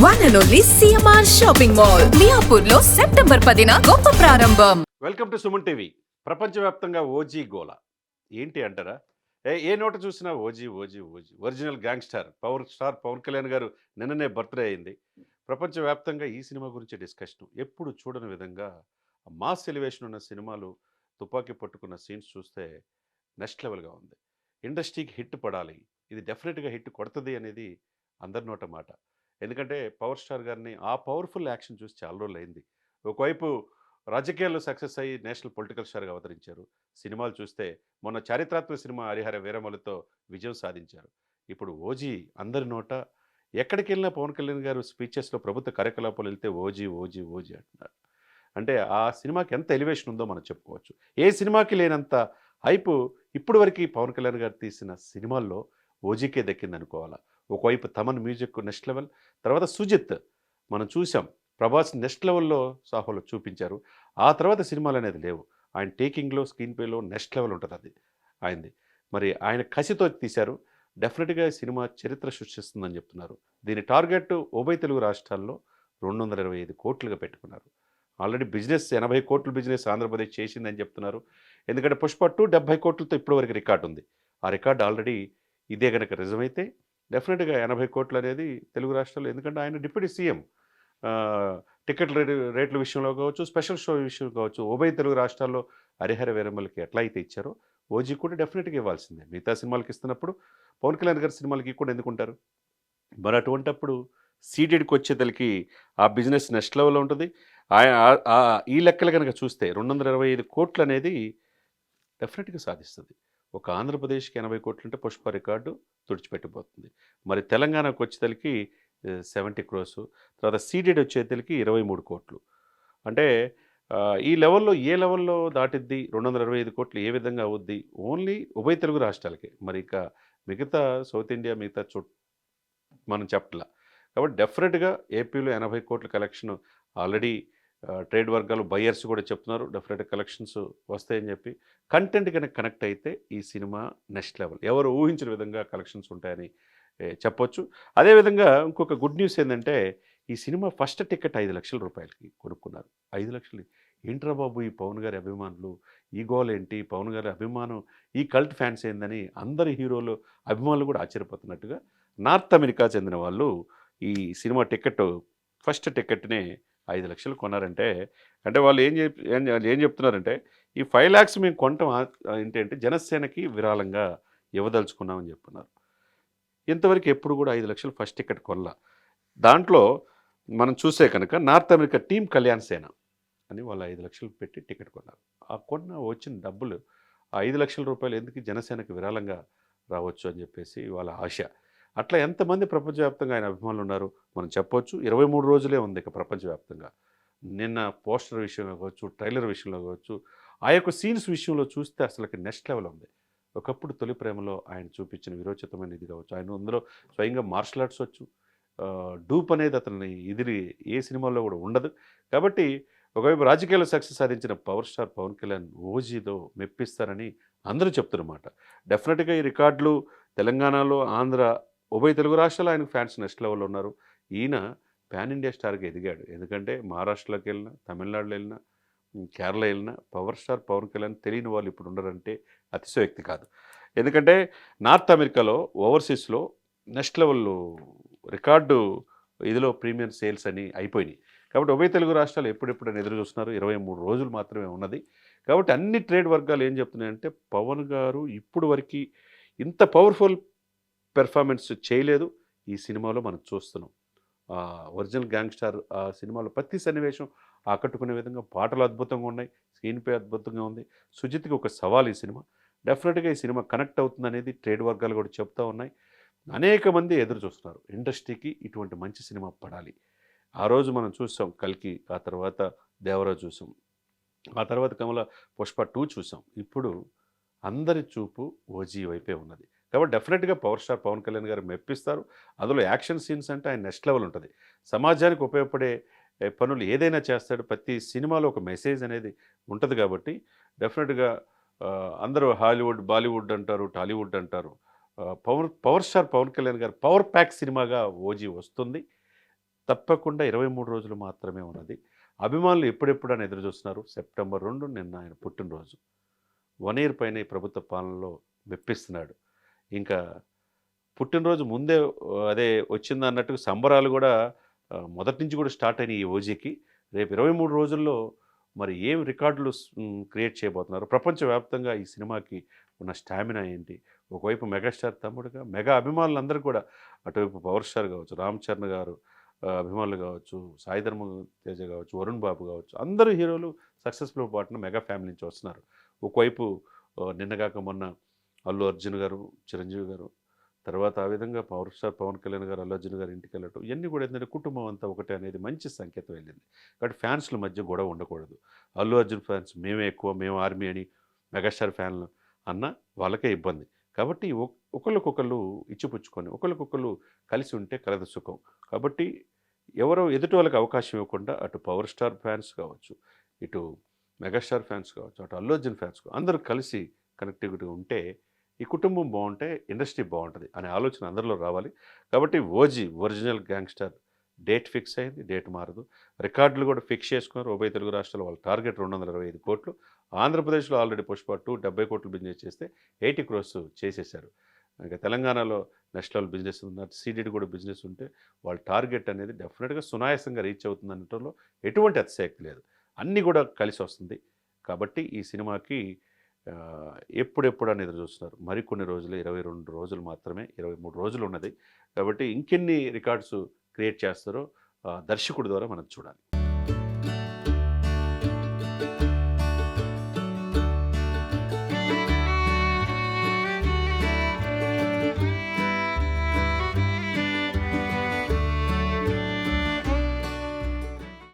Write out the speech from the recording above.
One and only CMR shopping mall Miyapur లో September 10న గొప్ప ప్రారంభం. Welcome to Suman TV. ప్రపంచవ్యాప్తంగా ఓజీ గోల ఏంటి అంటారా? ఏ నోట చూసినా OG OG OG original gangster power star Pawan Kalyan గారు నిన్ననే బర్త్డే అయింది. ప్రపంచవ్యాప్తంగా ఈ సినిమా గురించి డిస్కషన్ ఎప్పుడు చూడని విధంగా మాస్ ఎలివేషన్ ఉన్న సినిమాలు, తుపాకీ పట్టుకున్న సీన్స్ చూస్తే నెక్స్ట్ లెవెల్గా ఉంది. ఇండస్ట్రీకి హిట్ పడాలి, ఇది డెఫినెట్గా హిట్ కొడుతుంది అనేది అందరి నోట మాట. ఎందుకంటే పవర్ స్టార్ గారిని ఆ పవర్ఫుల్ యాక్షన్ చూసి చాలా రోజులు అయింది. ఒకవైపు రాజకీయాల్లో సక్సెస్ అయ్యి నేషనల్ పొలిటికల్ స్టార్గా అవతరించారు. సినిమాలు చూస్తే మొన్న చారిత్రాత్మక సినిమా హరిహర వీరమలతో విజయం సాధించారు. ఇప్పుడు ఓజీ అందరి నోట, ఎక్కడికి వెళ్ళినా పవన్ కళ్యాణ్ గారు స్పీచెస్లో ప్రభుత్వ కార్యకలాపాలు వెళ్తే ఓజీ ఓజీ ఓజీ అంటున్నారు. అంటే ఆ సినిమాకి ఎంత ఎలివేషన్ ఉందో మనం చెప్పుకోవచ్చు. ఏ సినిమాకి లేనంత హైపు ఇప్పుడు వరకు పవన్ కళ్యాణ్ గారు తీసిన సినిమాల్లో ఓజీకే దక్కింది అనుకోవాలా. ఒకవైపు తమన్ మ్యూజిక్ నెక్స్ట్ లెవెల్, తర్వాత సుజిత్ మనం చూసాం, ప్రభాస్ నెక్స్ట్ లెవెల్లో సాహోలో చూపించారు. ఆ తర్వాత సినిమాలు అనేది లేవు. ఆయన టేకింగ్లో, స్క్రీన్ ప్లేలో నెక్స్ట్ లెవెల్ ఉంటుంది అది ఆయనది. మరి ఆయన కసితో తీశారు. డెఫినెట్గా ఈ సినిమా చరిత్ర సృష్టిస్తుందని చెప్తున్నారు. దీని టార్గెట్ ఉభయ తెలుగు రాష్ట్రాల్లో 225 కోట్లుగా పెట్టుకున్నారు. ఆల్రెడీ బిజినెస్ 80 కోట్ల బిజినెస్ ఆంధ్రప్రదేశ్ చేసిందని చెప్తున్నారు. ఎందుకంటే పుష్ప 2 70 కోట్లతో ఇప్పటివరకు రికార్డు ఉంది. ఆ రికార్డు ఆల్రెడీ ఇదే కనుక నిజమైతే డెఫినెట్గా 80 కోట్లు అనేది తెలుగు రాష్ట్రాల్లో. ఎందుకంటే ఆయన డిప్యూటీ సీఎం. టికెట్ రేట్ల విషయంలో కావచ్చు, స్పెషల్ షో విషయం కావచ్చు, ఉభయ తెలుగు రాష్ట్రాల్లో హరిహర వీరమ్మలకి ఎట్లా అయితే ఇచ్చారో ఓజీ కూడా డెఫినెట్గా ఇవ్వాల్సిందే. మిగతా సినిమాలకి ఇస్తున్నప్పుడు పవన్ కళ్యాణ్ గారి సినిమాలకి కూడా ఎందుకుంటారు? మరి అటువంటప్పుడు సీడెడ్కి వచ్చేతలకి ఆ బిజినెస్ నెక్స్ట్ లెవెల్లో ఉంటుంది. ఈ లెక్కలు కనుక చూస్తే 225 కోట్లు అనేది డెఫినెట్గా సాధిస్తుంది. ఒక ఆంధ్రప్రదేశ్కి 80 కోట్లు అంటే పుష్ప రికార్డు తుడిచిపెట్టిపోతుంది. మరి తెలంగాణకు వచ్చేతలకి 70 క్రోర్స్, తర్వాత సీడెడ్ వచ్చేతలకి 23 కోట్లు. అంటే ఈ లెవెల్లో ఏ లెవెల్లో దాటిద్ది 225 కోట్లు ఏ విధంగా అవుద్ది? ఓన్లీ ఉభయ తెలుగు రాష్ట్రాలకే. మరి ఇక మిగతా సౌత్ ఇండియా మిగతా మనం చెప్పట్లా. కాబట్టి డెఫినెట్గా ఏపీలో 80 కోట్ల కలెక్షన్ ఆల్రెడీ ట్రేడ్ వర్గాలు బయ్యర్స్ కూడా చెప్తున్నారు. డెఫినెట్గా కలెక్షన్స్ వస్తాయని చెప్పి. కంటెంట్ కనుక కనెక్ట్ అయితే ఈ సినిమా నెక్స్ట్ లెవెల్, ఎవరు ఊహించిన విధంగా కలెక్షన్స్ ఉంటాయని చెప్పొచ్చు. అదేవిధంగా ఇంకొక గుడ్ న్యూస్ ఏంటంటే, ఈ సినిమా ఫస్ట్ టికెట్ 5 లక్షల రూపాయలకి కొనుక్కున్నారు. 5 లక్షలు ఏంట్రా బాబు ఈ పవన్ గారి అభిమానులు, ఈ గోల్ ఏంటి, పవన్ గారి అభిమానం, ఈ కల్ట్ ఫ్యాన్స్ ఏందని అందరి హీరోలు అభిమానులు కూడా ఆశ్చర్యపోతున్నట్టుగా నార్త్ అమెరికా చెందిన వాళ్ళు ఈ సినిమా టికెట్ ఫస్ట్ టికెట్ని 5 లక్షలు కొన్నారంటే, అంటే వాళ్ళు ఏం చెప్తున్నారంటే, ఈ 5 lakhs మేము కొనటం ఏంటంటే జనసేనకి విరాళంగా ఇవ్వదలుచుకున్నామని చెప్తున్నారు. ఇంతవరకు ఎప్పుడు కూడా 5 లక్షలు ఫస్ట్ టికెట్ కొనలా. దాంట్లో మనం చూసే కనుక నార్త్ అమెరికా టీం కళ్యాణ్ సేన అని వాళ్ళు 5 లక్షలు పెట్టి టికెట్ కొన్నారు. ఆ వచ్చిన డబ్బులు ఆ 5 లక్షల రూపాయలు ఎందుకు జనసేనకి విరాళంగా రావచ్చు అని చెప్పేసి వాళ్ళ ఆశ. అట్లా ఎంతమంది ప్రపంచవ్యాప్తంగా ఆయన అభిమానులు ఉన్నారు మనం చెప్పొచ్చు. 23 రోజులే ఉంది ఇక ప్రపంచవ్యాప్తంగా. నిన్న పోస్టర్ విషయంలో కావచ్చు, ట్రైలర్ విషయంలో కావచ్చు, ఆ యొక్క సీన్స్ విషయంలో చూస్తే అసలుకి నెక్స్ట్ లెవెల్ ఉంది. ఒకప్పుడు తొలి ప్రేమలో ఆయన చూపించిన విరోచితమైన ఇది కావచ్చు, ఆయన అందులో స్వయంగా మార్షల్ ఆర్ట్స్ వచ్చు. డూప్ అనేది అతని ఇది ఏ సినిమాల్లో కూడా ఉండదు. కాబట్టి ఒకవైపు రాజకీయాల్లో సక్సెస్ సాధించిన పవర్ స్టార్ పవన్ కళ్యాణ్ ఓజీతో మెప్పిస్తారని అందరూ చెప్తున్నమాట. డెఫినెట్గా ఈ రికార్డులు తెలంగాణలో, ఆంధ్ర, ఉభయ తెలుగు రాష్ట్రాలు ఆయనకు ఫ్యాన్స్ నెక్స్ట్ లెవెల్లో ఉన్నారు. ఈయన పాన్ ఇండియా స్టార్గా ఎదిగాడు. ఎందుకంటే మహారాష్ట్రలోకి వెళ్ళినా, తమిళనాడులో వెళ్ళినా, కేరళ వెళ్ళినా పవర్ స్టార్ పవన్ కళ్యాణ్ తెలియని వాళ్ళు ఇప్పుడు ఉండరంటే అతిశయోక్తి కాదు. ఎందుకంటే నార్త్ అమెరికాలో, ఓవర్సీస్లో నెక్స్ట్ లెవెల్ రికార్డు ఇదిలో ప్రీమియం సేల్స్ అని అయిపోయినాయి. కాబట్టి ఉభయ తెలుగు రాష్ట్రాలు ఎప్పుడెప్పుడని ఎదురు చూస్తున్నారు. 23 రోజులు మాత్రమే ఉన్నది. కాబట్టి అన్ని ట్రేడ్ వర్గాలు ఏం చెప్తున్నాయంటే, పవన్ గారు ఇప్పుడు వరకు ఇంత పవర్ఫుల్ పెర్ఫార్మెన్స్ చేయలేదు. ఈ సినిమాలో మనం చూస్తున్నాం. ఒరిజినల్ గ్యాంగ్స్టార్ ఆ సినిమాలో ప్రతి సన్నివేశం ఆకట్టుకునే విధంగా పాటలు అద్భుతంగా ఉన్నాయి, స్క్రీన్ ప్లే అద్భుతంగా ఉంది. సుజిత్కి ఒక సవాల్ ఈ సినిమా. డెఫినెట్గా ఈ సినిమా కనెక్ట్ అవుతుంది అనేది ట్రేడ్ వర్గాలు కూడా చెప్తూ ఉన్నాయి. అనేక మంది ఎదురు చూస్తున్నారు ఇండస్ట్రీకి ఇటువంటి మంచి సినిమా పడాలి. ఆ రోజు మనం చూసాం కల్కి, ఆ తర్వాత దేవరా చూసాం, ఆ తర్వాత కమల పుష్ప 2 చూసాం. ఇప్పుడు అందరి చూపు ఓజీ వైపే ఉన్నది. కాబట్టి డెఫినెట్గా పవర్ స్టార్ పవన్ కళ్యాణ్ గారు మెప్పిస్తారు. అందులో యాక్షన్ సీన్స్ అంటే ఆయన నెక్స్ట్ లెవెల్ ఉంటుంది. సమాజానికి ఉపయోగపడే పనులు ఏదైనా చేస్తాడు. ప్రతి సినిమాలో ఒక మెసేజ్ అనేది ఉంటుంది. కాబట్టి డెఫినెట్గా అందరూ హాలీవుడ్, బాలీవుడ్ అంటారు, టాలీవుడ్ అంటారు. పవర్ స్టార్ పవన్ కళ్యాణ్ గారు పవర్ ప్యాక్ సినిమాగా ఓజీ వస్తుంది. తప్పకుండా 23 రోజులు మాత్రమే ఉన్నది. అభిమానులు ఎప్పుడెప్పుడు అని ఎదురు చూస్తున్నారు. సెప్టెంబర్ 2 నిన్న ఆయన పుట్టినరోజు. 1 ఇయర్ పైన ఈ ప్రభుత్వ పాలనలో మెప్పిస్తున్నాడు. ఇంకా పుట్టినరోజు ముందే అదే వచ్చిందన్నట్టుగా సంబరాలు గూడా మొదటి నుంచి కూడా స్టార్ట్ అయినాయి ఈ ఓజీకి. రేపు 23 రోజుల్లో మరి ఏం రికార్డులు క్రియేట్ చేయబోతున్నారు? ప్రపంచవ్యాప్తంగా ఈ సినిమాకి ఉన్న స్టామినా ఏంటి? ఒకవైపు మెగాస్టార్ తమ్ముడుగా మెగా అభిమానులందరూ కూడా అటువైపు పవర్ స్టార్ గావచ్చు, రామ్ చరణ్ గారు అభిమానులు గావచ్చు, సాయి ధరమ్ తేజ గావచ్చు, వరుణ్ బాబు గావచ్చు, అందరూ హీరోలు సక్సెస్‌ఫుల్ పార్ట్‌నర్ మెగా ఫ్యామిలీ నుంచి వస్తున్నారు. ఒకవైపు నిన్నగాక మొన్న అల్లు అర్జున్ గారు, చిరంజీవి గారు, తర్వాత ఆ విధంగా పవర్ స్టార్ పవన్ కళ్యాణ్ గారు, అల్లు అర్జున్ గారు ఇంటికెళ్ళటం ఇవన్నీ కూడా ఏంటంటే కుటుంబం అంతా ఒకటే అనేది మంచి సంకేతం వెళ్ళింది. కాబట్టి ఫ్యాన్స్‌ల మధ్య గొడవ ఉండకూడదు. అల్లు అర్జున్ ఫ్యాన్స్ మేమే ఎక్కువ, మేము ఆర్మీ అని, మెగాస్టార్ ఫ్యాన్లు అన్నా వాళ్ళకే ఇబ్బంది. కాబట్టి ఒకళ్ళకొకళ్ళు ఇచ్చిపుచ్చుకొని, ఒకళ్ళకొకళ్ళు కలిసి ఉంటే కలదు సుఖం. కాబట్టి ఎవరో ఎదుటి వాళ్ళకి అవకాశం ఇవ్వకుండా అటు పవర్ స్టార్ ఫ్యాన్స్ కావచ్చు, ఇటు మెగాస్టార్ ఫ్యాన్స్ కావచ్చు, అటు అల్లు అర్జున్ ఫ్యాన్స్ అందరూ కలిసి కనెక్టివిటీగా ఉంటే ఈ కుటుంబం బావుంటే ఇండస్ట్రీ బావుంటది అనే ఆలోచన అందరిలో రావాలి. కాబట్టి 'OG' original gangster date fix అయింది. డేట్ మారదు. రికార్డులు కూడా ఫిక్స్ చేసుకున్నారు. ఉభయ తెలుగు రాష్ట్రాల్లో వాళ్ళ టార్గెట్ 225 కోట్లు. ఆంధ్రప్రదేశ్‌లో ఆల్రెడీ 'పుష్ప 2' 70 కోట్లు బిజినెస్ చేస్తే 80 క్రోర్స్ చేసేశారు. ఇంకా తెలంగాణలో నెక్స్ట్ లెవెల్ బిజినెస్ ఉంది. సీడెడ్ కూడా బిజినెస్ ఉంటే వాళ్ళ టార్గెట్ అనేది డెఫినిట్‌గా సునాయాసంగా రీచ్ అవుతుందనటంలో ఎటువంటి అతిశయోక్తి లేదు. అన్నీ కూడా కలిసొస్తుంది. కాబట్టి ఈ సినిమాకి ఎప్పుడెప్పుడు అని ఎదురు చూస్తున్నారు. మరికొన్ని రోజులు 22 రోజులు మాత్రమే 23 రోజులు ఉన్నది. కాబట్టి ఇంకెన్ని రికార్డ్స్ క్రియేట్ చేస్తారో దర్శకుడి ద్వారా మనం చూడాలి.